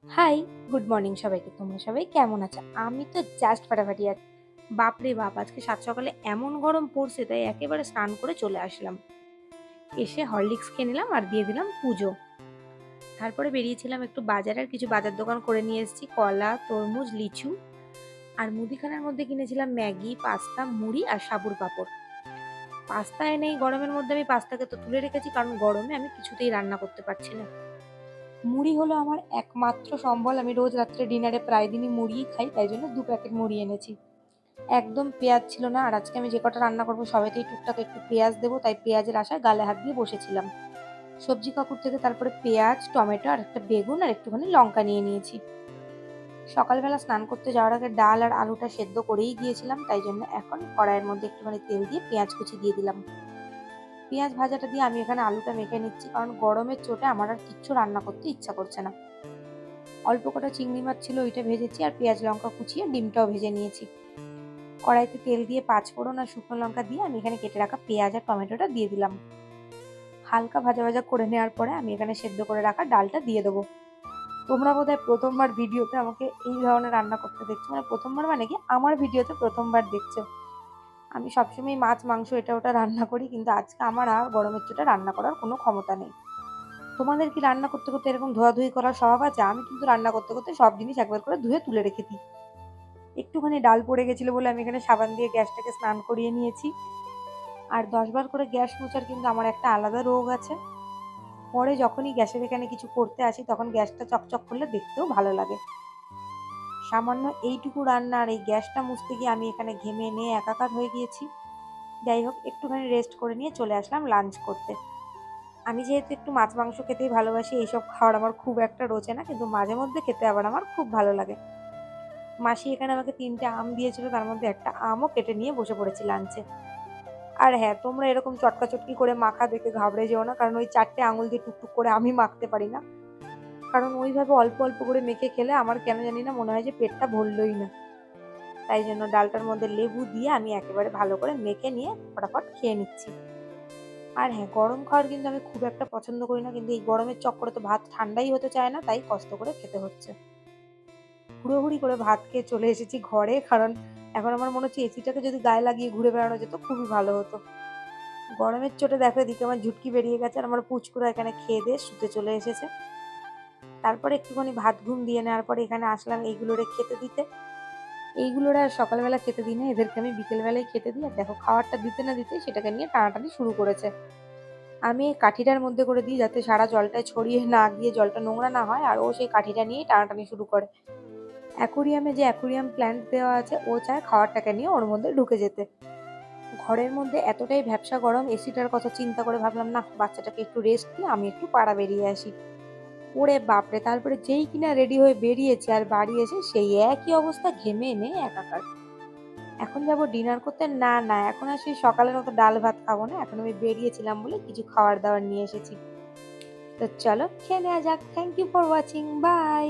High, good morning সবাইকে। তোমরা সবাই কেমন আছো? আমি তো জাস্ট ফাটাফাটি আছি। বাপরে বাপ! আজকে সাত সকালে এমন গরম পড়ছে তাই একেবারে স্নান করে চলে আসলাম। এসে হরলিক্স খেয়ে নিলাম আর দিয়ে দিলাম পুজো। তারপরে বেরিয়েছিলাম একটু বাজারে, আর কিছু বাজার দোকান করে নিয়ে এসেছি। কলা, তরমুজ, লিচু আর মুদিখানার মধ্যে কিনেছিলাম ম্যাগি, পাস্তা, মুড়ি আর সাবুর পাঁপড়। পাস্তা এনে এই গরমের মধ্যে আমি পাস্তাকে তো তুলে রেখেছি, কারণ গরমে আমি কিছুতেই রান্না করতে পারছি না। মুড়ি হলো আমার একমাত্র সম্বল। আমি রোজ রাত্রে ডিনারে প্রায় দিনই মুড়িই খাই, তাই জন্য ২ প্যাকেট মুড়ি এনেছি। একদম পেঁয়াজ ছিল না, আর আজকে আমি যে কটা রান্না করবো সবেতেই টুকটাক একটু পেঁয়াজ দেবো, তাই পেঁয়াজের আশায় গালে হাত দিয়ে বসেছিলাম। সবজি কাকুর থেকে তারপরে পেঁয়াজ, টমেটো আর একটা বেগুন আর একটুখানি লঙ্কা নিয়ে নিয়েছি। সকালবেলা স্নান করতে যাওয়ার আগে ডাল আর আলুটা সেদ্ধ করেই গিয়েছিলাম, তাই জন্য এখন কড়াইয়ের মধ্যে একটুখানি তেল দিয়ে পেঁয়াজ কুচি দিয়ে দিলাম। পেঁয়াজ ভাজাটা দিয়ে আমি এখানে আলুটা মেখে নিচ্ছি, কারণ গরমের চোটে আমার আর কিচ্ছু রান্না করতে ইচ্ছা করছে না। অল্প কটা চিংড়ি মাছ ছিল, ওইটা ভেজেছি, আর পেঁয়াজ লঙ্কা কুচিয়ে ডিমটাও ভেজে নিয়েছি। কড়াইতে তেল দিয়ে পাঁচফোড়ন আর শুকনো লঙ্কা দিয়ে আমি এখানে কেটে রাখা পেঁয়াজ আর টমেটোটা দিয়ে দিলাম। হালকা ভাজা ভাজা করে নেওয়ার পরে আমি এখানে সেদ্ধ করে রাখা ডালটা দিয়ে দেবো। তোমরা বোধহয় প্রথমবার ভিডিওতে আমাকে এই ধরনের রান্না করতে দেখছো, মানে প্রথমবার মানে কি, আমার ভিডিওতে প্রথমবার দেখছো। আমি সবসময় মাছ মাংস এটা ওটা রান্না করি, কিন্তু আজকে আমার আর গরমের চোটে রান্না করার কোনো ক্ষমতা নেই। তোমাদের কি রান্না করতে করতে এরকম ধোয়াধুয়ি করার স্বভাব আছে? আমি কিন্তু রান্না করতে করতে সব জিনিস একবার করে ধুয়ে তুলে রেখে দিই। একটুখানি ডাল পড়ে গেছিল বলে আমি এখানে সাবান দিয়ে গ্যাসটাকে স্নান করিয়ে নিয়েছি। আর ১০ বার করে গ্যাস মোছার কিন্তু আমার একটা আলাদা রোগ আছে। পরে যখনই গ্যাসের এখানে কিছু করতে আসি তখন গ্যাসটা চকচক করলে দেখতেও ভালো লাগে। সামান্য এইটুকু রান্না আর এই গ্যাসটা মুছতে গিয়ে আমি এখানে ঘেমে নিয়ে একাকার হয়ে গিয়েছি। যাই হোক, একটুখানি রেস্ট করে নিয়ে চলে আসলাম লাঞ্চ করতে। আমি যেহেতু একটু মাছ মাংস খেতেই ভালোবাসি, এইসব খাওয়ার আমার খুব একটা রোচে না, কিন্তু মাঝে মধ্যে খেতে আবার আমার খুব ভালো লাগে। মাসি এখানে আমাকে ৩টে আম দিয়েছিল, তার মধ্যে একটা আমও কেটে নিয়ে বসে পড়েছি লাঞ্চে। আর হ্যাঁ, তোমরা এরকম চটকাচটকি করে মাখা দেখে ঘাবড়ে যেও না, কারণ ওই ৪টে আঙুল দিয়ে টুকটুক করে আমি মাখতে পারি না। কারণ ওইভাবে অল্প অল্প করে মেখে খেলে আমার কেন জানি না মনে হয় যে পেটটা ভরলই না। তাই জন্য ডালটার মধ্যে লেবু দিয়ে আমি একেবারে ভালো করে মেখে নিয়ে ফটাফট খেয়ে নিচ্ছি। আর হ্যাঁ, গরম খাওয়ার কিন্তু আমি খুব একটা পছন্দ করি না, কিন্তু এই গরমের চক্করে তো ভাত ঠান্ডাই হতে চায় না, তাই কষ্ট করে খেতে হচ্ছে। হুড়োহুড়ি করে ভাত খেয়ে চলে এসেছি ঘরে, কারণ এখন আমার মনে হচ্ছে এসিটাকে যদি গায়ে লাগিয়ে ঘুরে বেড়ানো যেত খুবই ভালো হতো। গরমের চোটে দেখো এদিকে আমার ঝুটকি বেরিয়ে গেছে, আর আমার পুচকুরা এখানে খেয়ে দিয়ে শুতে চলে এসেছে। তারপরে একটুখানি ভাত ঘুম দিয়ে নেওয়ার পরে এখানে আসলাম এইগুলোরে খেতে দিতে। এইগুলোরে আর সকালবেলা খেতে দিই না, এদেরকে আমি বিকেলবেলায় খেতে দিই। আর দেখো খাবারটা দিতে না দিতে সেটাকে নিয়ে টানাটানি শুরু করেছে। আমি এই কাঠিটার মধ্যে করে দিই যাতে সারা জলটায় ছড়িয়ে না গিয়ে জলটা নোংরা না হয়, আর ও সেই কাঠিটা নিয়েই টানাটানি শুরু করে। অ্যাকোরিয়ামে যে অ্যাকোরিয়াম প্ল্যান্ট দেওয়া আছে, ও চায় খাবারটাকে নিয়ে ওর মধ্যে ঢুকে যেতে। ঘরের মধ্যে এতটাই ভ্যাপসা গরম, এসিটার কথা চিন্তা করে ভাবলাম না, বাচ্চাটাকে একটু রেস্ট দিয়ে আমি একটু পাড়া বেরিয়ে আসি। ওরে বাপরে! তারপরে যেই কিনা রেডি হয়ে বেরিয়েছি আর বাড়ি এসে সেই একই অবস্থা, ঘেমে নে একাকার। এখন যাবো ডিনার করতে, না না, এখন আর সেই সকালের মতো ডাল ভাত খাবো না। এখন আমি বেরিয়েছিলাম বলে কিছু খাবার দাবার নিয়ে এসেছি। তো চলো খেয়ে নেওয়া যাক। Thank you for watching, by.